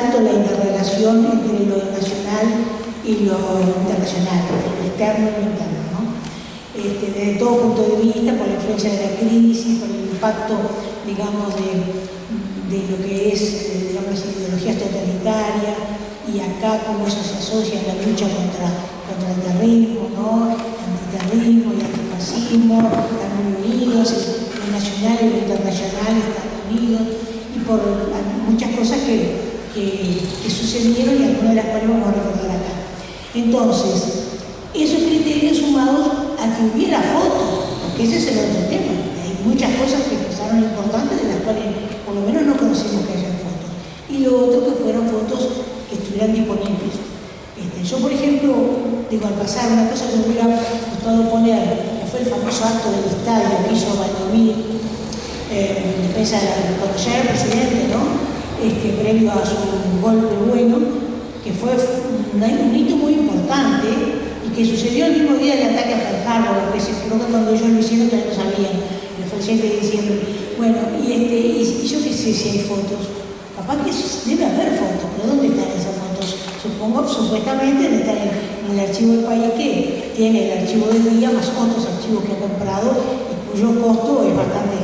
tanto la interrelación entre lo nacional y lo internacional, entre lo externo y lo interno, ¿no? Desde todo punto de vista, por la influencia de la crisis, por el impacto, digamos, de lo que es, digamos, las ideologías totalitarias, y acá cómo eso se asocia en la lucha contra el terrorismo, ¿no? Antiterrorismo y antifascismo, están muy unidos, lo nacional y lo internacional están unidos, y por muchas cosas que sucedieron y algunas de las cuales vamos a recordar acá. Entonces, esos criterios sumados a que hubiera fotos, porque ese es el otro tema. Hay muchas cosas que pasaron importantes de las cuales por lo menos no conocemos que hayan fotos. Y lo otro que fueron fotos que estuvieran disponibles. Yo, por ejemplo, digo, al pasar, una cosa que me hubiera gustado poner, que fue el famoso acto del estadio que hizo Valdomir, en defensa cuando ya era presidente, ¿no? Previo a su golpe bueno, que fue un hito muy importante y que sucedió el mismo día del ataque a Pearl Harbor, que creo que cuando ellos lo hicieron todavía no sabían, fue el 7 de diciembre. Bueno, y yo qué sé si hay fotos, capaz que debe haber fotos, pero ¿dónde están esas fotos? Supongo, supuestamente, debe estar en el archivo del país, que tiene el archivo del día más otros archivos que ha comprado y cuyo costo es bastante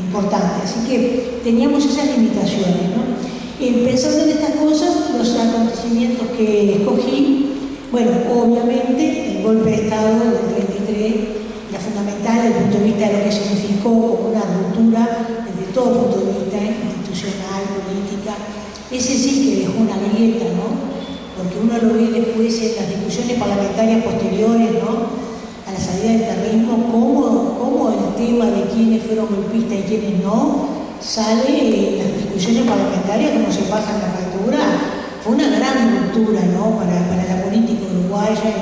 importante. Así que teníamos esas limitaciones, ¿no? Pensando en estas cosas, los acontecimientos que escogí, bueno, obviamente el golpe de Estado del 33, la fundamental desde el punto de vista de lo que significó como una ruptura desde todo punto de vista institucional, política. Ese sí que dejó una grieta, ¿no? Porque uno lo ve después en las discusiones parlamentarias posteriores, ¿no? A la salida del terrorismo, cómo el tema de quiénes fueron golpistas y quiénes no, sale en las discusiones parlamentarias, cómo se pasa en la factura. Fue una gran ruptura, ¿no? Para la política uruguaya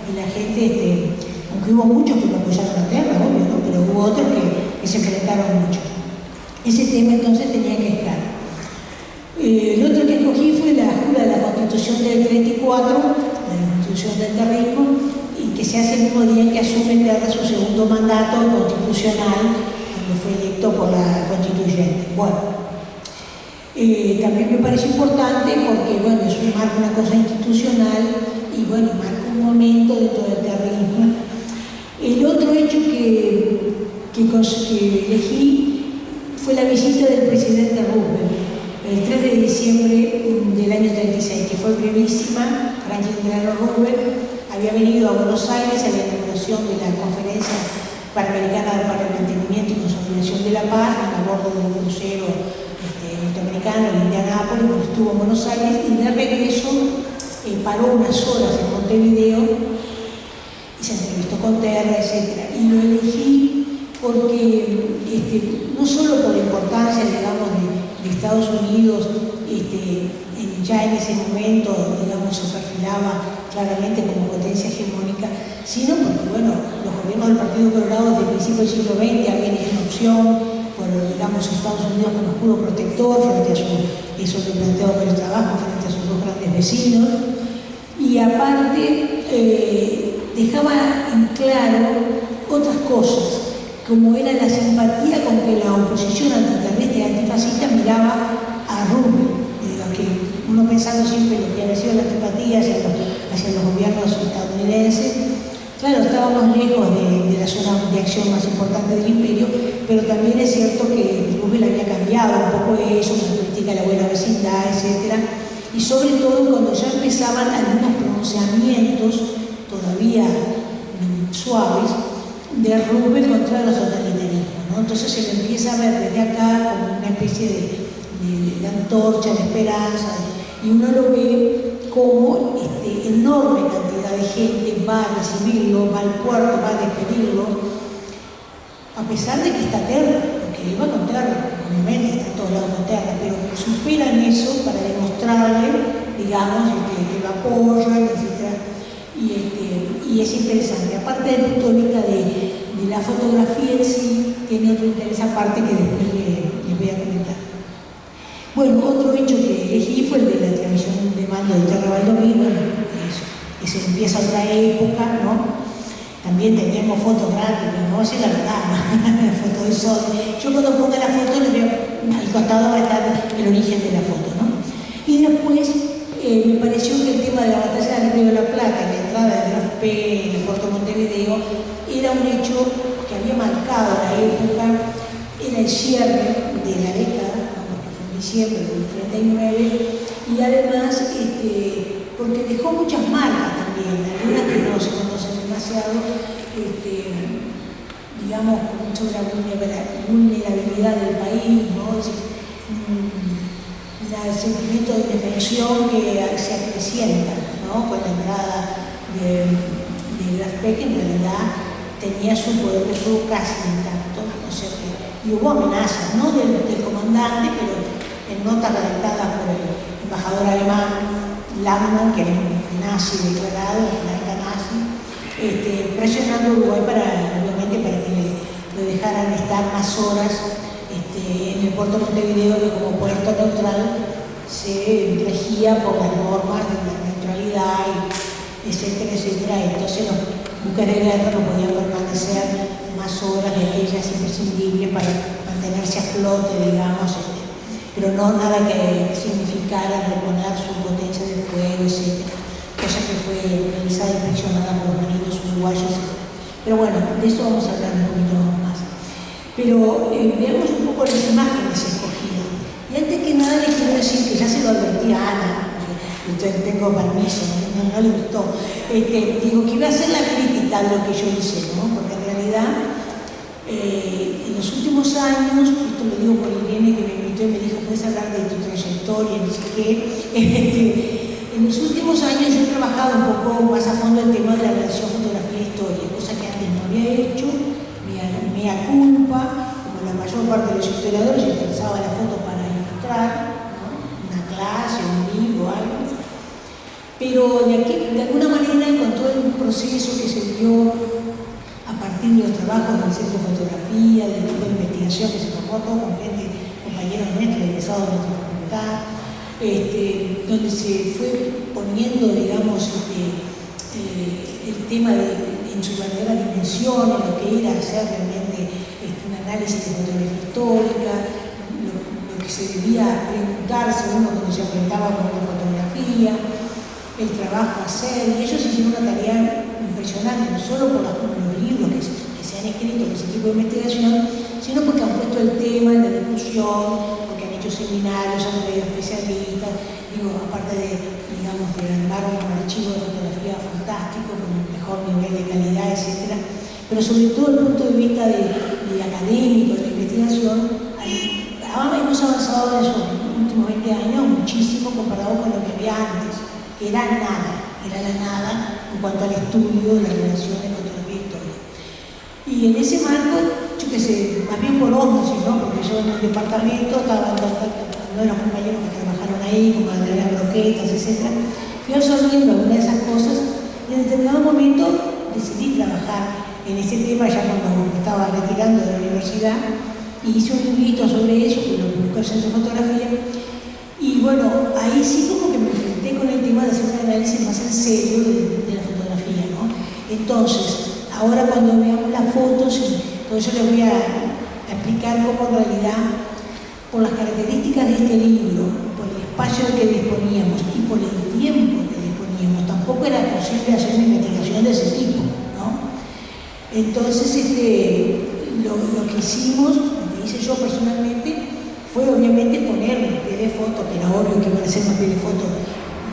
y la gente, aunque hubo muchos que lo apoyaron a tierra, obvio, ¿no? Pero hubo otros que se enfrentaron mucho. Ese tema entonces tenía que estar. El otro que escogí fue la jura de la Constitución del 34, la Constitución del terrorismo, y que se hace el mismo día en que asume Terra su segundo mandato constitucional, cuando fue electo por la constituyente. Bueno, también me parece importante porque, bueno, eso marca una cosa institucional y, bueno, marca un momento dentro del terrorismo. El otro hecho que elegí fue la visita del presidente Roosevelt el 3 de diciembre del año 36, que fue brevísima. Franklin Delano Roosevelt había venido a Buenos Aires a la inauguración de la Conferencia Panamericana para el Mantenimiento y Consolidación de la Paz, a bordo de un crucero norteamericano en Indianápolis, cuando estuvo en Buenos Aires, y de regreso paró unas horas en Montevideo y se entrevistó con Terra, etc. Y lo elegí porque, no solo por la importancia, digamos, de Estados Unidos, ya en ese momento, digamos, se perfilaba claramente como potencia hegemónica, sino porque, bueno, los gobiernos del Partido Colorado desde el principio del siglo XX habían hecho una opción por, digamos, Estados Unidos como escudo protector frente a eso que planteaba por el trabajo, frente a sus dos grandes vecinos, y aparte dejaba en claro otras cosas, como era la simpatía con que la oposición antiterrorista y antifascista miraba a Roosevelt, que uno pensando siempre lo que había sido la antipatía hacia los gobiernos estadounidenses. Claro, estábamos lejos de la zona de acción más importante del imperio, pero también es cierto que Roosevelt había cambiado un poco eso, con la política de la buena vecindad, etc. Y sobre todo cuando ya empezaban algunos pronunciamientos todavía suaves de Roosevelt contra los totalitarismos, ¿no? Entonces se le empieza a ver desde acá como una especie de antorcha, de esperanza, y uno lo ve como enorme cantidad de gente va a recibirlo, va al puerto, va a despedirlo, a pesar de que está Terra, porque iba con Terra, obviamente está en todos lados con Terra, pero superan eso para demostrarle, digamos, que lo apoyan, etc. Y es interesante. Aparte del punto de vista de la fotografía en sí, tiene otra interesante parte que después les voy a comentar. Bueno, otro hecho que elegí fue el de la transmisión de mando de Terra Valdomir. Bueno, eso empieza otra época, ¿no? También teníamos fotos grandes, ¿no? Esa es la verdad, ¿no? Foto de sol. Yo cuando ponga la foto, le veo al costado va a estar el origen de la foto, ¿no? Y después me pareció que el tema de la batalla del Río de la Plata, la entrada de Graf P en el puerto de Montevideo, era un hecho que había marcado la época, era el cierre de la década, porque fue en diciembre del 39, y además porque dejó muchas marcas también, algunas que no se conocen demasiado, digamos, sobre la vulnerabilidad del país, ¿no? Un sentimiento de indefensión que se acrecienta, ¿no? Con la entrada de Graf P, que en realidad tenía su poder de fuego casi intacto, no sé qué. Y hubo amenazas, no del comandante, pero en notas redactadas por el embajador alemán Landmann, que era un nazi declarado, un alta nazi, presionando a Uruguay obviamente para que lo dejaran estar más horas en el puerto de Montevideo, que como puerto neutral se regía por las normas de la neutralidad, etcétera, etcétera. Entonces los buques de guerra no podían permanecer más horas de aquellas imprescindibles para mantenerse a flote, digamos, pero no nada que significara reponer su potencia de fuego, etcétera. Cosa que fue realizada y inspeccionada por los marinos uruguayos. Pero bueno, de eso vamos a hablar un poquito más. Pero veamos un poco las imágenes escogidas. Y antes que nada les quiero decir que ya se lo advertí a Ana, porque tengo permiso, no le gustó. Digo que iba a hacer la crítica de lo que yo hice, ¿no? Porque en realidad, en los últimos años, esto lo digo por Irene que me invitó y me dijo, puedes hablar de tu trayectoria, no sé qué. En los últimos años yo he trabajado un poco más a fondo el tema de la relación fotografía-historia, cosa que antes no había hecho, mea culpa, como la mayor parte de los historiadores utilizaba la foto para ilustrar, ¿no? Una clase, un libro, algo. Pero de alguna manera, con todo el proceso que se dio a partir de los trabajos del Centro de Fotografía, del grupo de investigación que se formó todo con gente, compañeros nuestros, egresados de nuestra facultad, donde se fue poniendo, digamos, el tema en su verdadera dimensión, en lo que era hacer realmente un análisis de fotografía histórica, lo que se debía preguntarse uno cuando se enfrentaba con la fotografía, el trabajo a hacer, y ellos hicieron una tarea impresionante, no solo por los libros que se han escrito en ese tipo de investigación, sino porque han puesto el tema en la discusión, porque han hecho seminarios, han traído especialistas, digo, aparte de, digamos, de armar un archivo de fotografía fantástico, con un mejor nivel de calidad, etc. Pero sobre todo el punto de vista de académico, de la investigación, hemos avanzado en esos últimos 20 años muchísimo comparado con lo que había antes, que era la nada en cuanto al estudio de la relación de fotografía e historia. Y en ese marco, yo qué sé, más bien por osmosis, ¿no? Porque yo en el departamento estaba en contacto con uno de los compañeros que trabajaron ahí, como Adriana Broquetas, etc. Fui absorbiendo algunas de esas cosas y en determinado momento decidí trabajar en ese tema ya cuando me estaba retirando de la universidad y hice un librito sobre eso, que lo publicó el Centro de Fotografía. Y bueno, ahí sí como que me enfrenté con el tema de hacer un análisis más en serio de la fotografía, ¿no? Entonces, ahora cuando veamos las fotos, todo eso les voy a explicar cómo en realidad, por las características de este libro, por el espacio del que disponíamos y por el tiempo que disponíamos, tampoco era posible hacer una investigación de ese tipo, ¿no? Entonces, lo que hicimos, lo que hice yo personalmente, fue obviamente poner un pie de foto, que era obvio que iban a ser unos pie de foto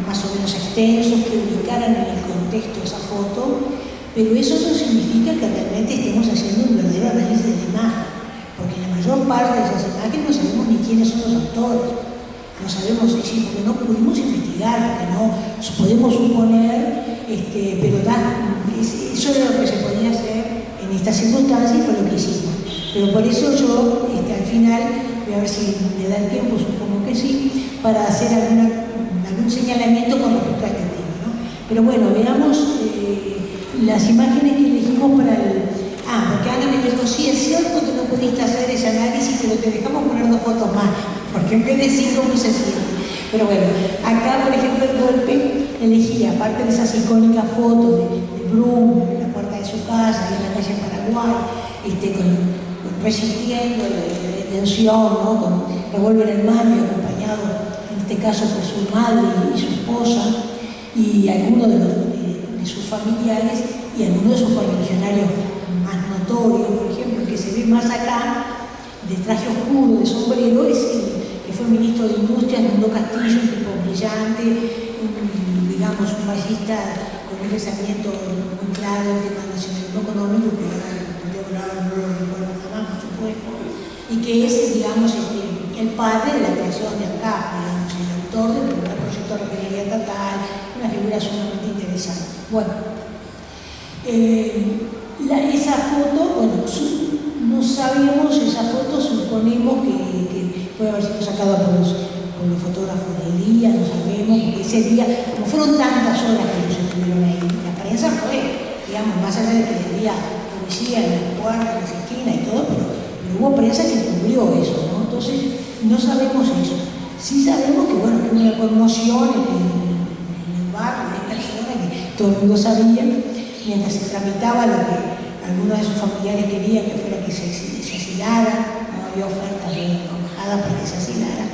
más o menos extensos, que ubicaran en el contexto esa foto, pero eso no significa que realmente estemos haciendo un verdadero análisis de la imagen, porque la mayor parte de esas imágenes no sabemos ni quiénes son los autores, no sabemos decir, porque no pudimos investigar, porque no podemos suponer, pero eso era lo que se podía hacer en estas circunstancias y fue lo que hicimos. Pero por eso yo, al final, voy a ver si me da el tiempo, supongo que sí, para hacer algún señalamiento con respecto a este tema, ¿no? Pero bueno, veamos las imágenes que elegimos para porque Ana me dijo, sí, es cierto que no pudiste hacer ese análisis, pero te dejamos poner 2 fotos más, porque en vez de 5 puse 7. Pero bueno, acá, por ejemplo, el golpe elegí, aparte de esas icónicas fotos de Brum, en la puerta de su casa, y en la calle Paraguay, resistiendo la detención, ¿no? Con revólver en mano y acompañado en este caso por su madre y su esposa, y algunos de sus familiares y algunos de sus correligionarios más notorios, por ejemplo, el que se ve más acá, de traje oscuro, de sombrero, es el que fue ministro de Industria, Mundo Castillo, un tipo brillante, digamos, un ballista con un pensamiento muy claro en tema nacionalismo económico, que ahora no lo recuerdo jamás, por supuesto, y que es, digamos, el padre de la creación de ANCAP, digamos, el autor del primer proyecto de refinería estatal, una figura sumamente interesante. Bueno, esa foto, bueno, no sabemos, esa foto suponemos que puede haber sido sacada por los fotógrafos del día, no sabemos, porque ese día, como fueron tantas horas que ellos estuvieron ahí, la prensa fue, digamos, más allá de que había policía en las puertas, en las esquinas y todo, pero hubo prensa que cubrió eso, ¿no? Entonces, no sabemos eso. Sí sabemos que, bueno, que hubo una conmoción en el barrio, de personas que todo el mundo sabía, mientras se tramitaba lo que algunos de sus familiares querían que fuera que se asilara, no había ofertas de embajada para que se asilara,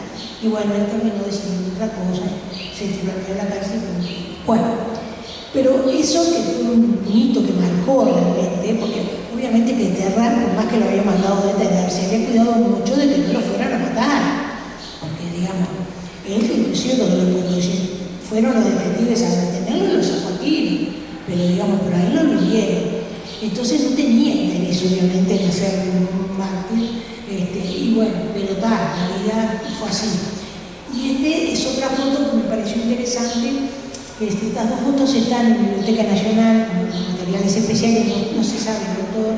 y bueno, él terminó decidiendo otra cosa, se tiró a la cárcel. Bueno, pero eso que fue un hito que marcó realmente, porque obviamente que Terra, por más que lo había mandado a detener, se había cuidado mucho de que no lo fueran a matar, porque digamos, él inclusive cuando fueron los detectives a detenerlo, lo sacó aquí, pero digamos, por ahí lo vivieron. Entonces no tenía interés obviamente en hacer un mártir, y bueno, pero tal, la vida fue así. Y es otra foto que me pareció interesante. Estas dos fotos están en la Biblioteca Nacional, con materiales especiales, no se sabe el autor,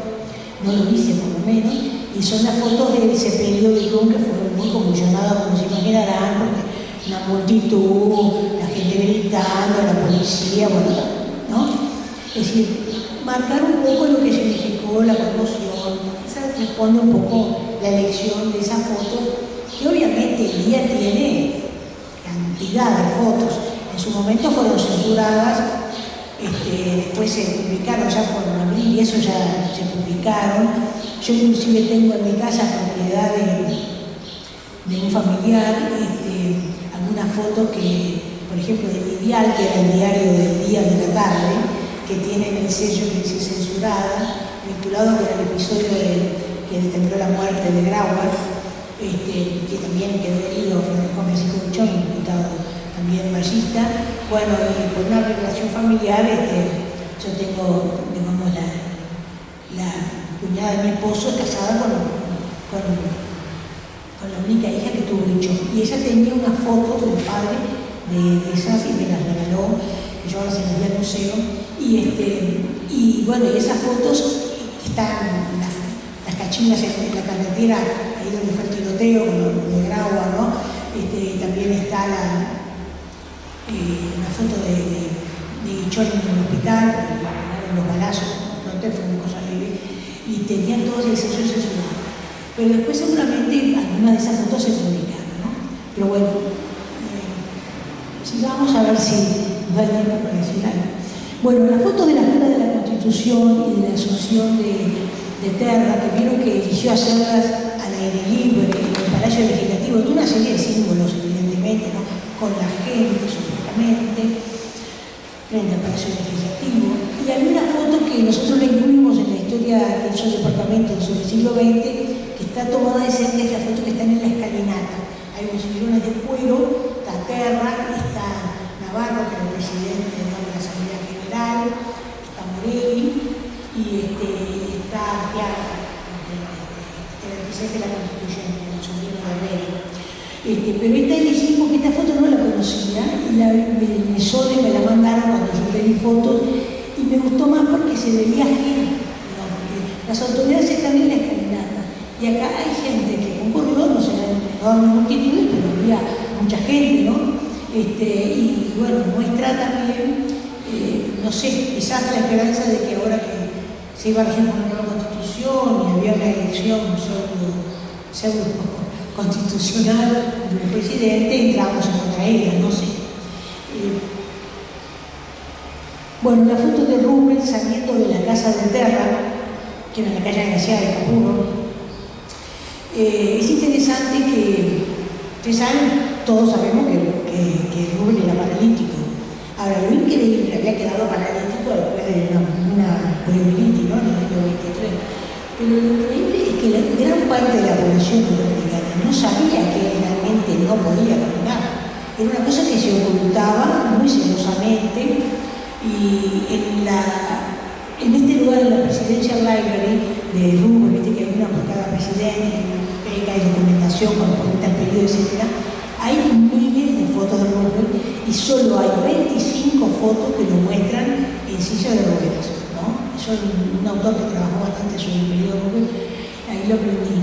no lo dice por lo menos, y son las fotos de ese periodo de Irún que fueron muy convulsionadas, como se imaginarán, porque una multitud, la gente gritando, la policía, bueno, ¿no? Es decir, marcar un poco lo que significó la conmoción, esa responde un poco la elección de esa foto, que obviamente el día tiene cantidad de fotos. En su momento fueron censuradas, después se publicaron ya por abril y eso ya se publicaron. Yo inclusive tengo en mi casa propiedad de un familiar, algunas fotos que, por ejemplo, de Ideal, que era el diario del día de la tarde, que tienen el sello que dice censurada, vinculado con el episodio que tembló la muerte de Grauer, que también quedó herido Francisco Buchón, imputado también ballista. Bueno, y por una relación familiar, yo tengo, digamos, la cuñada de mi esposo es casada con la única hija que tuvo Buchón. Y ella tenía una foto del padre de esas y me las regaló, que yo ahora se las di al museo. Y bueno, y esas fotos están las cachinas en la carretera, ahí donde fue el tiroteo, de Grauer, ¿no? También está una foto de Guichón en el hospital, en los balazos, no fue una cosa leve, y tenían todos el sello censurado. Pero después seguramente algunas de esas fotos se publicaron, ¿no? Pero bueno, sigamos a ver si nos da el tiempo para decir algo. Bueno, las fotos de la Junta de la Constitución y de la Asunción de Terra, que vieron que eligió hacerlas al aire libre, en el Palacio Legislativo, de una serie de símbolos, evidentemente, ¿no? Con la gente, supuestamente, frente al Palacio Legislativo. Y hay una foto que nosotros la incluimos en la historia de esos departamentos sobre el siglo XX, que está tomada de cerca, es la foto que está en la escalinata. Hay unos sillones de cuero, está Terra, está Navarro, que era el presidente de la Asamblea General, está Morelli, y está Arteaga, que era el presidente de la Constituyente, el sobrino de Herrera. Pero esta elegí porque esta foto no la conocía y me Sode me la mandaron cuando yo pedí fotos y me gustó más porque se veía gente, ¿no? Porque las autoridades están en la escalinata y acá hay gente que concurrió, no sé, no multitudes, pero había mucha gente, ¿no? Y bueno, muestra también, no sé, quizás la esperanza de que ahora que se iba a regir una nueva constitución y había una elección pseudo constitucional del presidente, entramos en otra era, no sé. Bueno, la foto de Rubén saliendo de la casa de Terra, que era la calle Graciada de Capurro, es interesante que ustedes saben todos sabemos que Rubén era paralítico. Ahora, lo increíble, había quedado paralítico después de una poliomielitis, ¿no? En el año 23. Pero lo increíble es que la gran parte de la población norteamericana no sabía que él realmente no podía caminar. Era una cosa que se ocultaba muy celosamente, y en este lugar, en la Presidential Library de Rubén, viste que hay una por cada presidente, una biblioteca, hay documentación correspondiente al periodo, etc. Hay miles de fotos de Rubén y solo hay 25 fotos que lo muestran en silla de ruedas, ¿no? Soy un autor que trabajó bastante sobre el periodo de Rubén, ahí lo aprendí.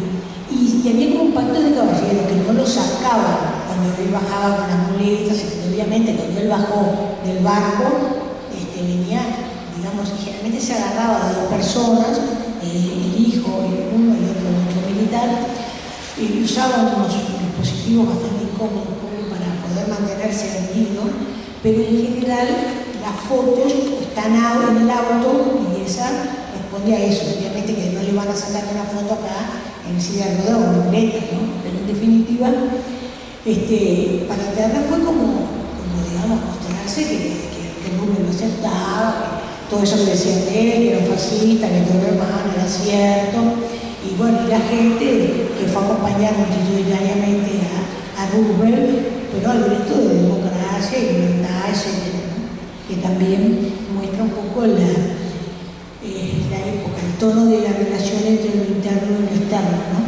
Y había como un pacto de caballeros que no lo sacaban cuando él bajaba con las muletas, y obviamente cuando él bajó del barco, venía, digamos, generalmente se agarraba de dos personas, el hijo, uno y otro militar, y usaban unos dispositivos bastante incómodos para poder mantenerse erguido, pero en general las fotos están en el auto y esa responde a eso. Obviamente que no le van a sacar una foto acá en silla de ruedas o en muleta, ¿no? Pero en definitiva, para Terra fue como digamos, mostrarse que Rubén lo aceptaba, que todo eso que decían de él, que era un fascista, que todo lo hermano era cierto. Y bueno, y la gente que fue a acompañar multitudinariamente a Rubén, pero al grito de democracia y libertad, etc., ¿no? Que también muestra un poco la época, el tono de la relación entre lo interno y lo externo, ¿no?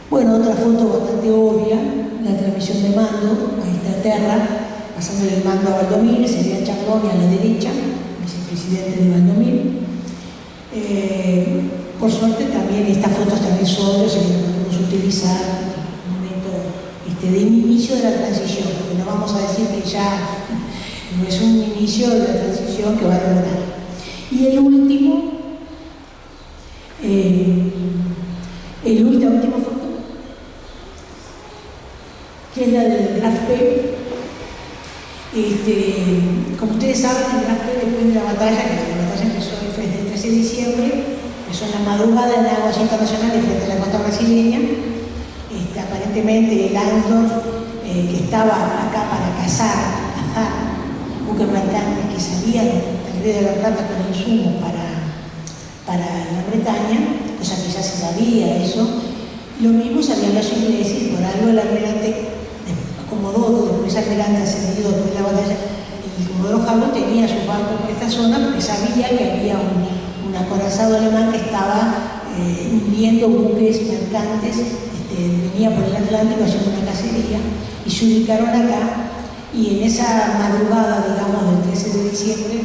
Bueno, otra foto bastante obvia, la transmisión de mando, ahí está Terra, pasando el mando a Valdomir, sería Chacón a la derecha, vicepresidente de Valdomir. Por suerte también estas fotos también son las que podemos utilizar en un momento de inicio de la transición, porque no vamos a decir que ya no es un inicio de la transición que va a demorar. Y la última foto, que es la del Graf P. Como ustedes saben, el Graf P, después de la batalla, que la batalla empezó el 13 de diciembre, empezó en la madrugada en aguas internacionales frente a la costa brasileña. Aparentemente Langsdorff, que estaba acá para cazar buques mercantes que salían del Río de la Plata con insumos para la Bretaña, cosa que ya se sabía eso. Lo mismo sabían los ingleses, por algo el almirante Comodoro, después almirante ascendido después de la batalla, y Comodoro Harlow tenía sus barcos por esta zona porque sabía que había un acorazado alemán que estaba hundiendo buques mercantes, venía por el Atlántico haciendo una cacería, y se ubicaron acá. Y en esa madrugada, digamos, del 13 de diciembre,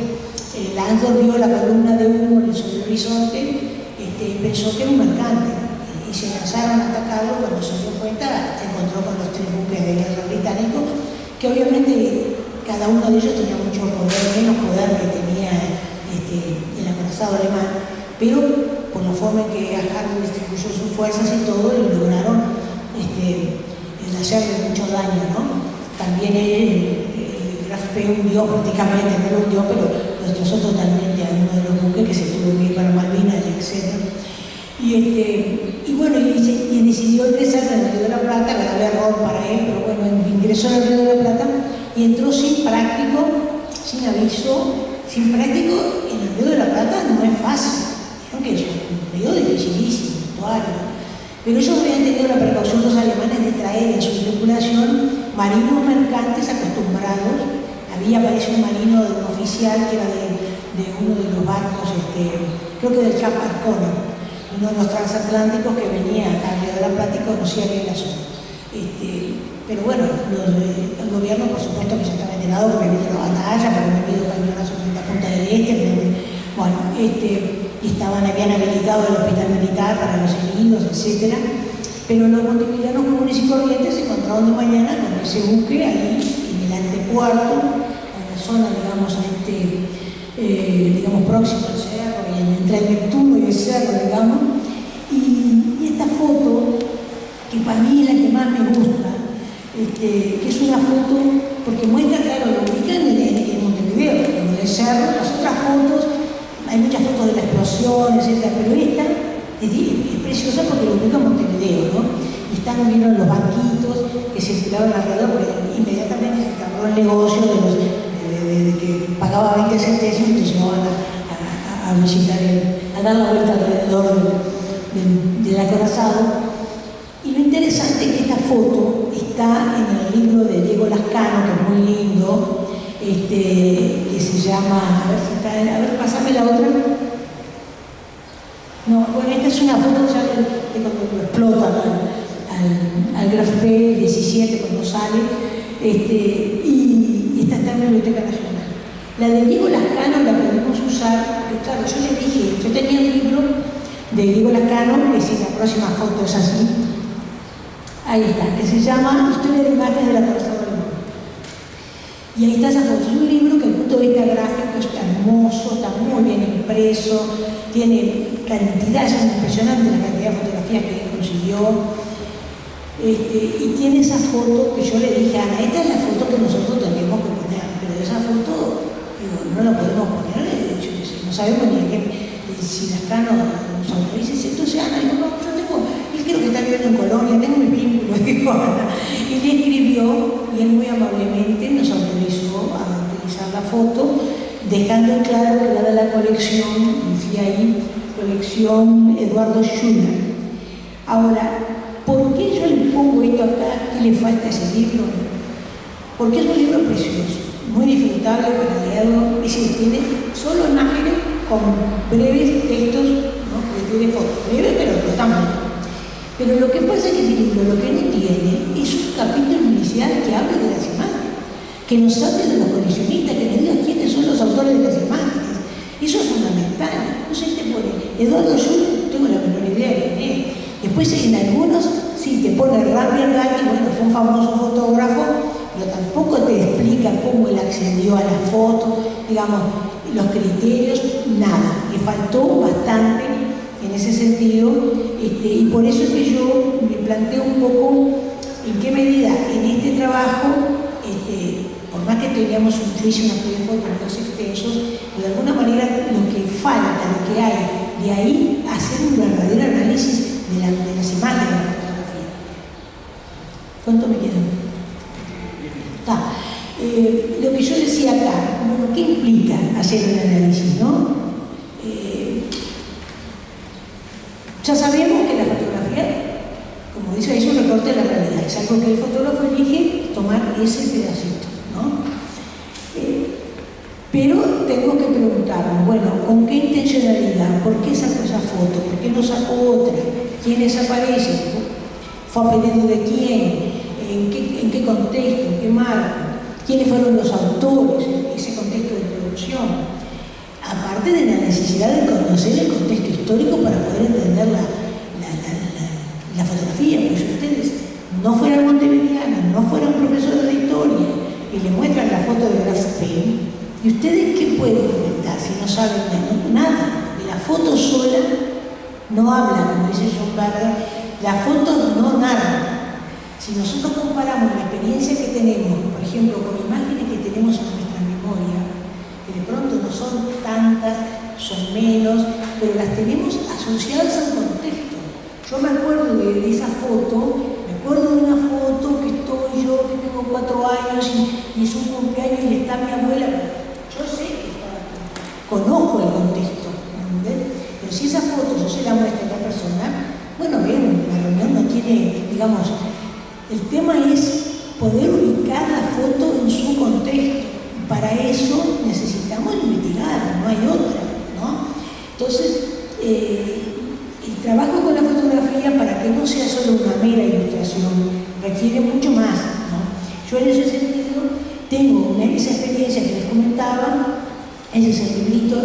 Langsdorff vio la columna de humo sobre el horizonte, pensó que era un mercante, y se lanzaron a atacarlo. Cuando se dio cuenta, se encontró con los 3 buques de guerra británicos, que obviamente cada uno de ellos tenía mucho poder, menos poder que tenía el acorazado alemán, pero por la forma en que Harlow distribuyó sus fuerzas y todo, y lograron hacerle mucho daño, ¿no? También el Graf P hundió prácticamente, no lo hundió, pero lo destrozó totalmente a uno de los buques que se tuvo que ir para Malvinas, etc. Y bueno, y decidió ingresar en el Río de la Plata, grave error para él, pero bueno, ingresó en el Río de la Plata y entró sin práctico, sin aviso, sin práctico. En el Río de la Plata no es fácil, que es un río dificilísimo, actuario. Pero ellos habían tenido la precaución, los alemanes, de traer en su tripulación marinos mercantes acostumbrados. Parece un marino de un oficial que era de uno de los barcos, creo que del Cap Arcona, uno de los transatlánticos que venía acá al Río de la Plata y conocía bien la zona. Pero bueno, el gobierno, por supuesto, que ya estaba enterado porque había habido la batalla, porque había habido cañonazos en la Punta del Este, bueno, habían habilitado el hospital militar para los heridos, etc. Pero los montevideanos comunes y corrientes se encontraron de mañana con ese buque ahí en el antepuerto, en la zona, digamos, próxima al cerro, entre el Neptuno y el cerro, digamos. Y esta foto, que para mí es la que más me gusta, que es una foto, porque muestra, claro, lo ubican en Montevideo, en el cerro. Las otras fotos, hay muchas fotos de la explosión, etc., pero esta es preciosa porque lo ubica en Montevideo, ¿no? Y vieron los banquitos que circulaban alrededor, porque inmediatamente se acabó el negocio de que pagaba 20 centésimos y te llevaban a visitar, a dar la vuelta alrededor del acorazado. Y lo interesante es que esta foto está en el libro de Diego Lascano, que es muy lindo, que se llama, a ver si está, a ver, pasame la otra. No, bueno, esta es una foto ya de cuando lo explotan al Graf P 17 cuando sale, y esta está en la Biblioteca Nacional. La de Diego Lascano la podemos usar, porque claro, yo le dije, yo tenía un libro de Diego Lascano, que si la próxima foto es así, ahí está, que se llama Historia de Imágenes de la Corazón del Mundo. Y ahí está esa foto. Es un libro que desde el punto de vista gráfico está hermoso, está muy bien impreso, tiene cantidad, es impresionante la cantidad de fotografías que él consiguió. Y tiene esa foto que yo le dije a Ana, esta es la foto que nosotros tenemos que poner, pero esa foto, digo, no la podemos poner, de hecho, no sabemos ni si Lascano nos autoriza. Entonces Ana dijo, no, yo tengo, él creo que está viviendo en Colonia, tengo mi vínculo, digo, y le escribió, y él muy amablemente nos autorizó a utilizar la foto, dejando claro que era de la colección, decía ahí, colección Eduardo Schuller. Ahora, ¿por qué yo le pongo esto acá? ¿Qué le falta a ese libro? Porque es un libro precioso, muy disfrutable para leerlo, es decir, tiene solo imágenes con breves textos, ¿no? Que tiene fotos, breves pero también. Pero lo que pasa es que ese libro lo que no tiene es un capítulo inicial que hable de las imágenes, que nos hable de los coleccionistas, que nos diga quiénes son los autores de las imágenes. Eso es fundamental. Entonces te pone Eduardo Schuller, no tengo la menor idea de quién es. Después en algunos sí te pone Rambert Gatti, bueno, fue un famoso fotógrafo, pero tampoco te explica cómo él accedió a la foto, digamos, los criterios, nada. Le faltó bastante en ese sentido, y por eso es que yo me planteo un poco en qué medida en este trabajo, por más que teníamos yo hice una serie de fotos extensos, de alguna manera lo que falta, lo que hay de ahí, hacer un verdadero análisis de las imágenes de la fotografía. ¿Cuánto me queda? Lo que yo decía acá, bueno, ¿qué implica hacer un análisis, no? Ya sabemos que la fotografía, como dice, es un recorte de la realidad, es algo que el fotógrafo elige tomar ese pedacito, ¿no? Pero tengo que preguntarnos, bueno, ¿con qué intencionalidad? ¿Por qué sacó esa foto? ¿Por qué no sacó otra? ¿Quiénes aparecen? ¿Fue a pedido de quién? ¿En qué contexto? ¿En qué marco? ¿Quiénes fueron los autores? Ese contexto de producción. Aparte de la necesidad de conocer el contexto histórico para poder entender la fotografía, porque si ustedes no fueran montevideanos, no fueran profesores de historia y le muestran la foto de Graf P, ¿y ustedes qué pueden comentar si no saben nada? De la foto sola no habla, como dice John Berger, las fotos no narran. Si nosotros comparamos la experiencia que tenemos, por ejemplo, con imágenes que tenemos en nuestra memoria, que de pronto no son tantas, son menos, pero las tenemos asociadas al contexto. Yo me acuerdo de esa foto, me acuerdo de una foto que estoy yo, que tengo 4 años y es un cumpleaños y está mi abuela. Yo sé que estaba aquí, conozco el contexto, ¿entendés? Pero si esa foto yo se la muestro a otra persona, bueno, bien, la reunión no tiene, digamos, el tema es poder ubicar la foto en su contexto. Para eso necesitamos investigar, no hay otra, ¿no? Entonces, el trabajo con la fotografía, para que no sea solo una mera ilustración, requiere mucho más, ¿no? Yo en ese sentido tengo esa experiencia que les comentaba, ese es el librito,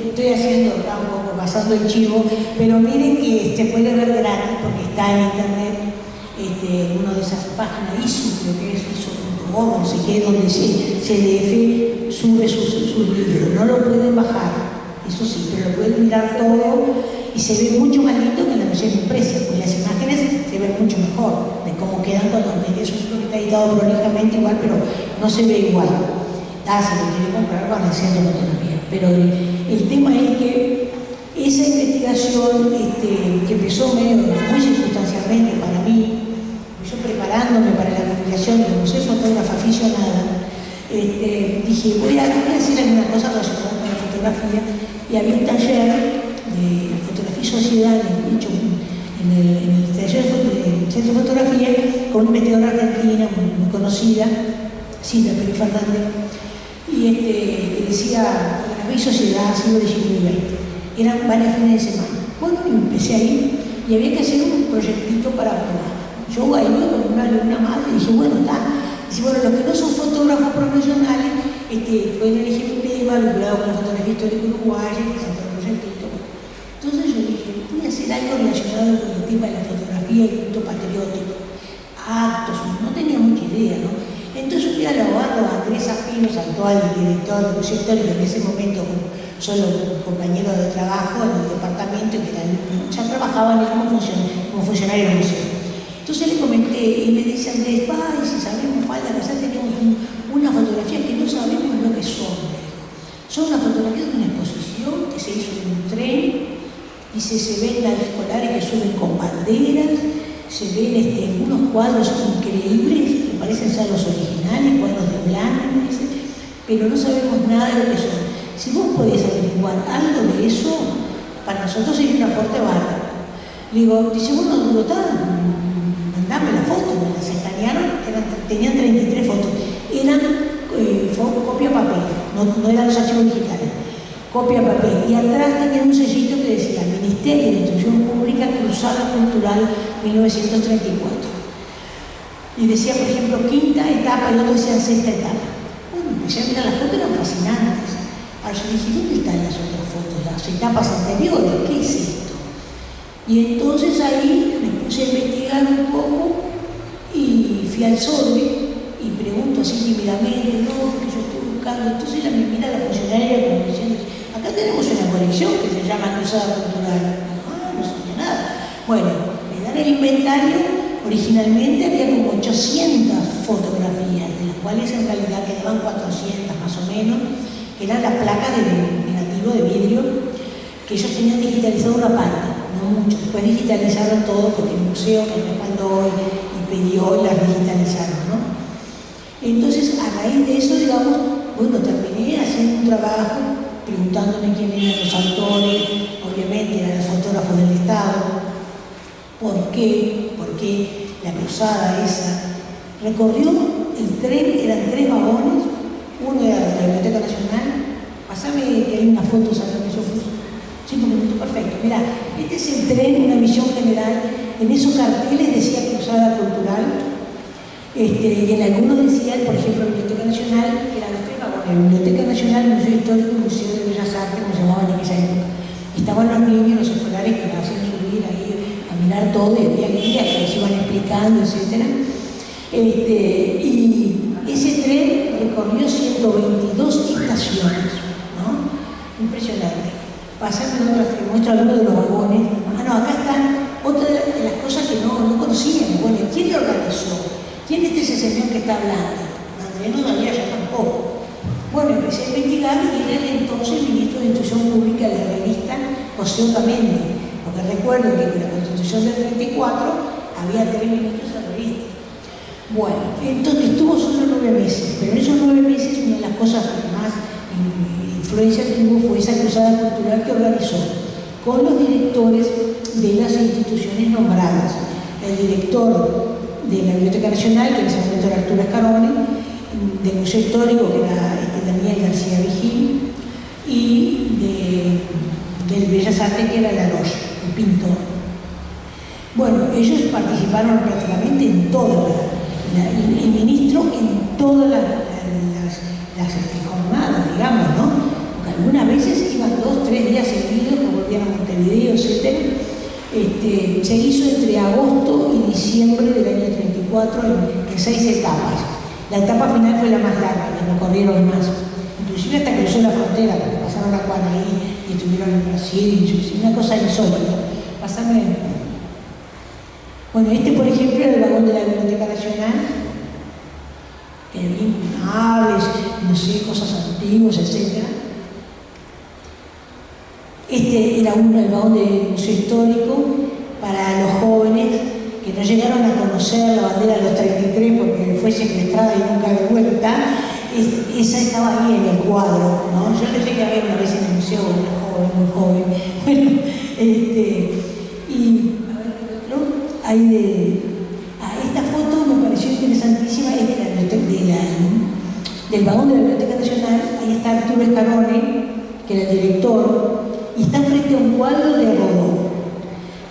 estoy haciendo acá un poco, pasando el chivo, pero miren que se puede ver gratis porque está en internet, una de esas páginas, ISO, creo que es ISO.org, no sé qué, donde CDF sube sus libros, no lo pueden bajar, eso sí, pero lo pueden mirar todo y se ve mucho más lindo que la versión impresa, porque las imágenes se ven mucho mejor, de cómo quedan cuando es un libro que está editado prolijamente igual, pero no se ve igual. Si lo quiere comprar van haciendo fotografía, pero el tema es que esa investigación que empezó muy circunstancialmente para mí, yo preparándome para la jubilación, como soy fotógrafa aficionada, dije, voy a hacer alguna cosa relacionada con la fotografía, y había un taller de fotografía y sociedad, hecho en el taller del Centro de Fotografía, con una investigadora argentina muy conocida, Silvia Pérez Fernández, y decía fotografía y sociedad, siglo XIX y XX. Eran varios fines de semana. Bueno, y empecé a ir, y había que hacer un proyectito para probar. Yo ahí con una alumna más y dije, bueno, está. Dice, bueno, los que no son fotógrafos profesionales pueden elegir un tema vinculado con la fotografía histórica uruguaya y presentar un proyectito. Entonces yo dije, voy a hacer algo relacionado con el tema de la fotografía y el culto patriótico. Actos, no tenía mucha idea, ¿no? Entonces fui a Lobardo, a Andrés Apino, actual director del Museo Histórico, en ese momento solo compañero de trabajo en el departamento, que ya trabajaban como funcionario del museo. Entonces le comenté, y me dice Andrés, ay, si sabemos falta, que ya tenemos una fotografía que no sabemos lo que son. Son una fotografía de una exposición que se hizo en un tren, y se ven las escolares que suben con banderas, se ven unos cuadros increíbles, que parecen ser los originales, cuadros de Blanc, pero no sabemos nada de lo que son. Si vos podés averiguar algo de eso, para nosotros sería una fuerte barra. Le digo, dice, bueno, mandame la foto, me las escanearon, tenían 33 fotos, eran copia papel, no eran los archivos digitales, copia papel, y atrás tenía un sellito que decía Ministerio de Instrucción Pública, Cruzada Cultural 1934. Y decía, por ejemplo, quinta etapa, y otro decía sexta etapa. Bueno, empecé a mirar las fotos, eran fascinantes. Ahora yo dije, ¿dónde están las otras fotos, las etapas anteriores? ¿Qué es esto? Y entonces ahí me puse a investigar un poco y fui al sobre y pregunto así tímidamente, no, porque yo estoy buscando. Entonces me mira la funcionaria como diciendo, acá tenemos una colección que se llama Cruzada Cultural. No sabía nada. Bueno, me dan el inventario, originalmente había como 800 fotografías, de las cuales en realidad quedaban 400 más o menos, que eran las placas de negativo de vidrio, que ellos tenían digitalizado una parte. No mucho, después digitalizaron todo porque el museo me respaldó y pidió y las digitalizaron, ¿no? Entonces, a raíz de eso, digamos, bueno, terminé haciendo un trabajo preguntándome quién eran los autores, obviamente eran los fotógrafos del Estado, ¿por qué la cruzada esa recorrió el tren? Eran 3 vagones, uno era de la Biblioteca Nacional, pasame que hay una foto, ¿sabes que yo fui? 5 minutos, perfecto. Mirá, este es el tren, una visión general. En esos carteles decía Cruzada Cultural, y en algunos decían, por ejemplo, Biblioteca Nacional, que eran los 3 vagones, Biblioteca Nacional, Museo Histórico y Museo de Bellas Artes, como se llamaban en esa época. Estaban los niños, los escolares que nos hacían subir ahí a mirar todo, y había guías que nos iban explicando, etc. Y ese tren recorrió 122 estaciones, ¿no? Impresionante. Pasando te muestro algunos de los vagones. Acá están otra de las cosas que no conocíamos. Bueno, ¿quién lo organizó? ¿Quién es ese señor que está hablando? Andrés no sabía, yo tampoco. Bueno, empecé a investigar y era el entonces ministro de Instrucción Pública de la revista José Otamendi, porque recuerdo que con la Constitución del 34 había 3 ministros de la revista. Bueno, entonces estuvo solo 9 meses, pero en esos 9 meses una de las cosas que más influencia que tuvo fue esa cruzada cultural que organizó con los directores de las instituciones nombradas. El director de la Biblioteca Nacional, que en ese momento era Arturo Escarone, del Museo Histórico, que era Daniel García Vigil, y del Bellas Artes, que era Laroche, el pintor. Bueno, ellos participaron prácticamente en todas el ministro en todas las jornadas, digamos, ¿no? Algunas veces iban 2-3 días seguidos, como volvían a Montevideo, etc. Se hizo entre agosto y diciembre del año 34 en 6 etapas. La etapa final fue la más larga, la recorrieron más. Inclusive hasta cruzó la frontera, porque pasaron a Guanaí y estuvieron en Brasil, una cosa insólita. Pásame. Bueno, por ejemplo, era el vagón de la Biblioteca Nacional, que había aves, no sé, cosas antiguas, etc. Este era el vagón de museo histórico para los jóvenes que no llegaron a conocer la bandera de los 33 porque fue secuestrada y nunca de vuelta. Esa estaba ahí en el cuadro, ¿no? Yo la llegué a ver una vez en el museo, muy joven. Bueno, y a ver qué otro. Hay esta foto me pareció interesantísima, es del vagón de la Biblioteca Nacional. Ahí está Arturo Escarone, que era el director, y está frente a un cuadro de Rodó.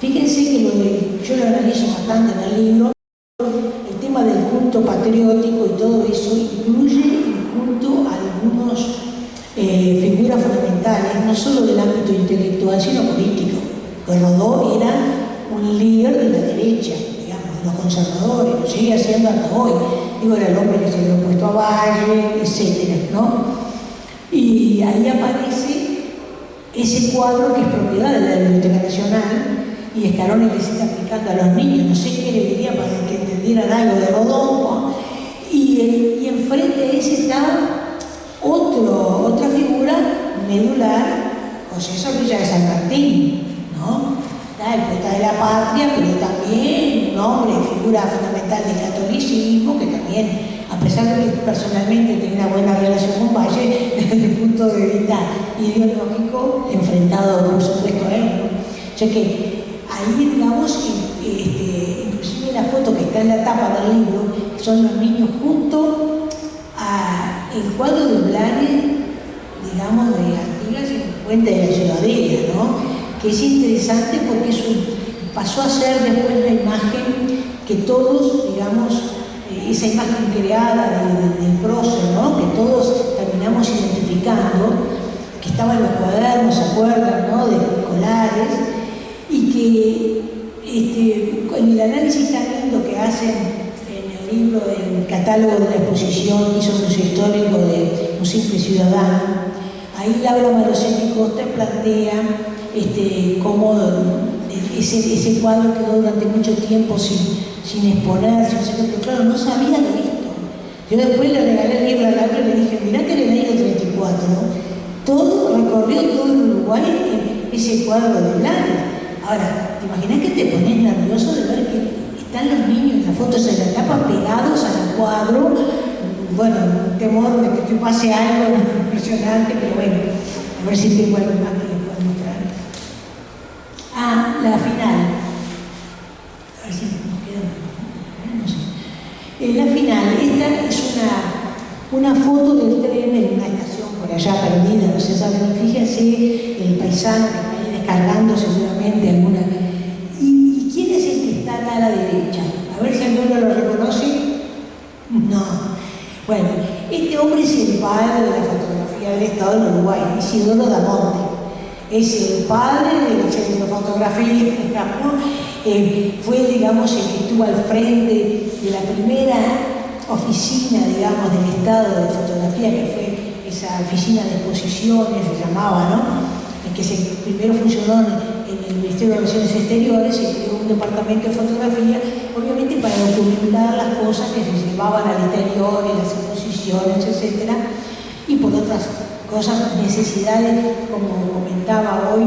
Fíjense que yo lo analizo bastante en el libro, el tema del culto patriótico y todo eso incluye el culto a algunas figuras fundamentales, no solo del ámbito intelectual, sino político. Pues Rodó era un líder de la derecha, digamos, de los conservadores, lo sigue haciendo hasta hoy. Digo, era el hombre que se había opuesto a Valle, etcétera, ¿no? Y ahí aparece ese cuadro que es propiedad de la Biblioteca Nacional, y Escarone les está aplicando a los niños, no sé qué le diría para que entendieran algo de Rodó, ¿no? Y enfrente de ese está otra figura medular, José Zorrilla de San Martín, ¿no? Está el poeta de la patria, pero también un hombre, figura fundamental del catolicismo, que también, a pesar de que personalmente tenía una buena relación con Valle, desde el punto de vista ideológico, enfrentado por supuesto a él, ¿no? O sea que ahí, digamos, inclusive la foto que está en la tapa del libro, son los niños junto al cuadro de Blanes, digamos, de Artigas y el puente de la Ciudadela, ¿no? Que es interesante porque pasó a ser después la imagen que todos, digamos, esa imagen creada del prócer, ¿no? Que todos terminamos identificando, que estaba en los cuadernos, ¿se acuerdan, no? De escolares, y que en el análisis tan lindo que hacen en el libro, del catálogo de la exposición que hizo el Museo Histórico de Un Simple Ciudadano, ahí Laura Marosetti Costa plantea cómo ese cuadro quedó durante mucho tiempo sin exponerse, pero claro, no sabía de esto. Yo después le regalé el libro a Laura y le dije, mirá que en el año 34, ¿no? Todo recorrió todo el Uruguay en ese cuadro de Blanes. Ahora, ¿te imaginas que te pones nervioso de ver que están los niños en las fotos de la tapa pegados al cuadro? Bueno, un temor de que te pase algo impresionante, pero bueno, a ver si tengo algo más que les puedo mostrar. La final. A ver si nos queda. No sé. La final, esta es una foto del tren en una estación por allá perdida, no se sabe, fíjense el paisano que está ahí descargando seguramente alguna. ¿Y quién es el que está acá a la derecha? A ver si alguno lo reconoce. No. Bueno, este hombre es el padre de la fotografía del Estado del Uruguay, Isidoro Damonte. Es el padre del centro de fotografía, digamos. Fue, digamos, el que estuvo al frente de la primera oficina, digamos, del Estado de fotografía, que fue esa oficina de exposiciones, se llamaba, ¿no? En que primero funcionó en el Ministerio de Relaciones Exteriores, se creó un departamento de fotografía, obviamente para documentar las cosas que se llevaban al exterior, en las exposiciones, etc. Y por otras cosas, necesidades, como comentaba hoy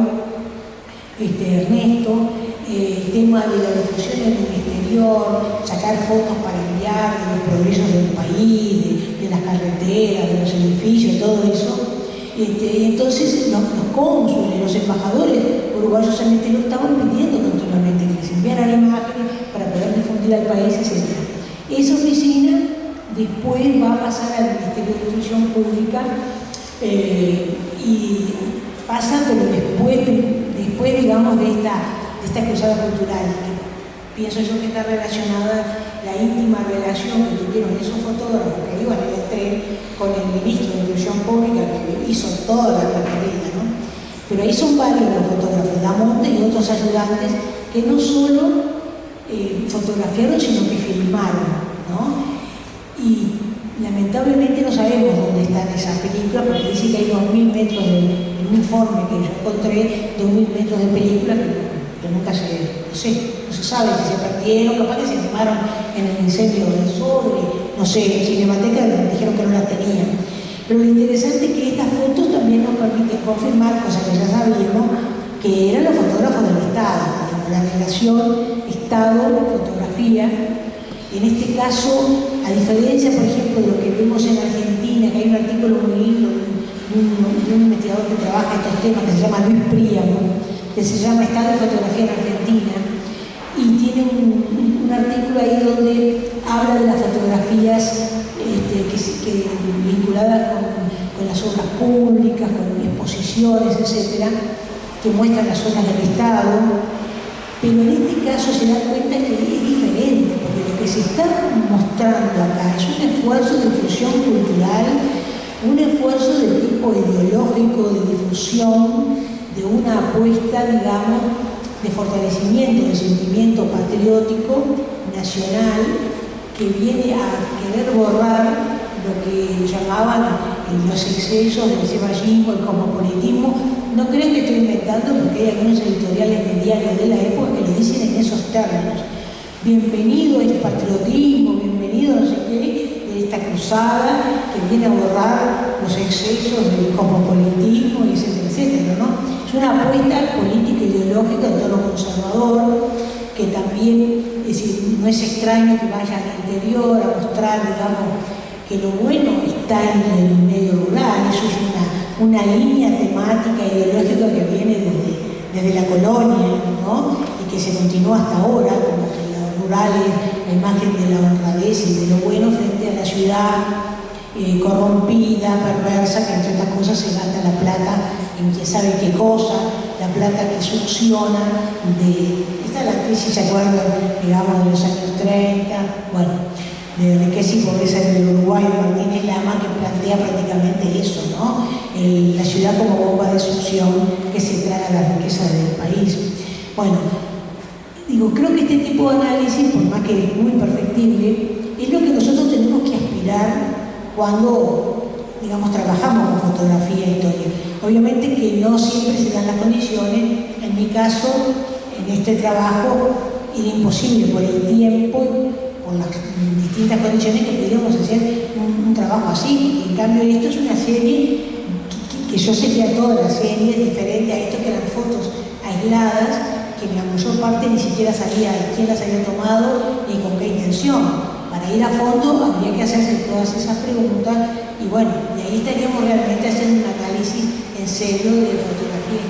Ernesto, el tema de la difusión en el exterior, sacar fotos para enviar de los progresos del país, de las carreteras, de los edificios, todo eso. Entonces los cónsules, los embajadores uruguayos en el exterior estaban pidiendo continuamente que les enviaran imágenes para poder difundir al país, etc. Esa oficina después va a pasar al Ministerio de Instrucción Pública y pasa, pero después digamos, de esta cruzada cultural, que pienso yo que está relacionada la íntima relación que tuvieron esos fotógrafos que iban en el tren con el ministro de Instrucción Pública que hizo toda la recorrida, ¿no? Pero ahí son varios los fotógrafos, Damonte y otros ayudantes, que no solo fotografiaron, sino que filmaron, ¿no? Y lamentablemente no sabemos dónde están esas películas, porque dice que hay 2.000 metros en un informe que yo encontré, 2.000 metros de película que nunca no se sabe si se perdieron, capaz que se quemaron en el incendio del Sobre, no sé, en Cinemateca dijeron que no las tenían. Pero lo interesante es que estas fotos también nos permiten confirmar, cosa que ya sabíamos, que eran los fotógrafos del Estado, digamos, la relación Estado-fotografía. En este caso, a diferencia, por ejemplo, de lo que vemos en Argentina, que hay un artículo muy lindo de un investigador que trabaja estos temas, que se llama Luis Príamo, que se llama Estado de Fotografía en Argentina, y tiene un artículo ahí donde habla de las fotografías vinculadas con las obras públicas, con exposiciones, etcétera, que muestran las obras del Estado, pero en este caso se da cuenta que es diferente, porque lo que se está mostrando acá es un esfuerzo de difusión cultural, un esfuerzo de tipo ideológico, de difusión, de una apuesta, digamos, de fortalecimiento del sentimiento patriótico nacional, que viene a querer borrar lo que llamaban los excesos del ceballismo, el cosmopolitismo. No creo que estoy inventando, porque hay algunos editoriales de diarios de la época que lo dicen en esos términos. Bienvenido el patriotismo, bienvenido no sé qué, de esta cruzada que viene a borrar los excesos del cosmopolitismo, etcétera, etcétera, ¿no? Es una apuesta política e ideológica de tono conservador, que también, es decir, no es extraño que vaya al interior a mostrar, digamos, que lo bueno está en el medio rural. Eso es una línea temática ideológica que viene desde la colonia, ¿no? Y que se continúa hasta ahora, como que lo rural es la imagen de la honradez y de lo bueno frente a la ciudad corrompida, perversa, que entre otras cosas se gasta la plata en quién sabe qué cosa, la plata que succiona esta es la crisis, ¿se acuerdan? Digamos, de los años 30, bueno, de riqueza y pobreza en el Uruguay, de Martínez Lama, que plantea prácticamente eso, ¿no? La ciudad como bomba de succión que se traga la riqueza del país. Bueno, digo, creo que este tipo de análisis, por más que es muy perfectible, es lo que nosotros tenemos que aspirar cuando, digamos, trabajamos con fotografía e historia. Obviamente que no siempre se dan las condiciones. En mi caso, en este trabajo, era imposible por el tiempo, por las distintas condiciones que pudiéramos hacer un trabajo así. En cambio, esto es una serie que yo sé que a todas las series, diferente a esto que eran fotos aisladas, que la mayor parte ni siquiera sabía quién las había tomado ni con qué intención. Para ir a fondo habría que hacerse todas esas preguntas y bueno, de ahí estaríamos realmente haciendo un análisis en serio de fotografía.